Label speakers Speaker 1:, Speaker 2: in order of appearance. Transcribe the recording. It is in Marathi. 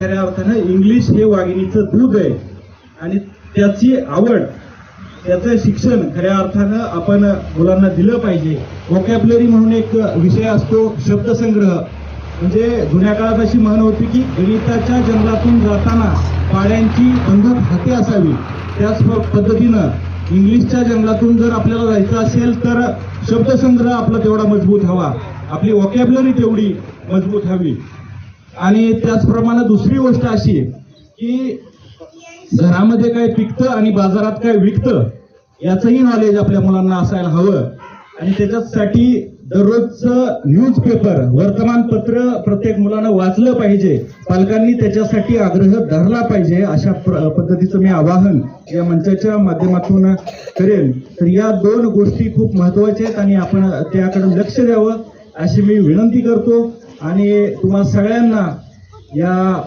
Speaker 1: खऱ्या अर्थानं इंग्लिश हे वाघिणीचं दूध आहे आणि त्याची आवड, त्याचं शिक्षण खऱ्या अर्थानं आपण मुलांना दिलं पाहिजे. व्होकॅब्युलरी म्हणून एक विषय असतो, शब्दसंग्रह. म्हणजे जुन्या काळात अशी म्हण होती की गणिताच्या जंगलातून जाताना पाड्यांची बंदूक हाती असावी. त्याच पद्धतीनं इंग्लिशच्या जंगलातून जर आपल्याला जायचं असेल तर शब्दसंग्रह आपला तेवढा मजबूत हवा, आपली व्होकॅब्युलरी तेवढी मजबूत हवी. आणि त्याचप्रमाणे दुसरी गोष्ट अशी की घरामध्ये काय पिकतं आणि बाजारात काय विकतं याचंही नॉलेज आपल्या मुलांना असायला हवं. आणि त्याच्यासाठी दररोजचं न्यूजपेपर, वर्तमानपत्र प्रत्येक मुलानं वाचलं पाहिजे. पालकांनी त्याच्यासाठी आग्रह धरला पाहिजे. अशा पद्धतीचं मी आवाहन या मंचाच्या माध्यमातून करेन. तर या दोन गोष्टी खूप महत्वाच्या आहेत आणि आपण त्याकडे लक्ष द्यावं अशी मी विनंती करतो. आणि तुम्हा सगळ्यांना या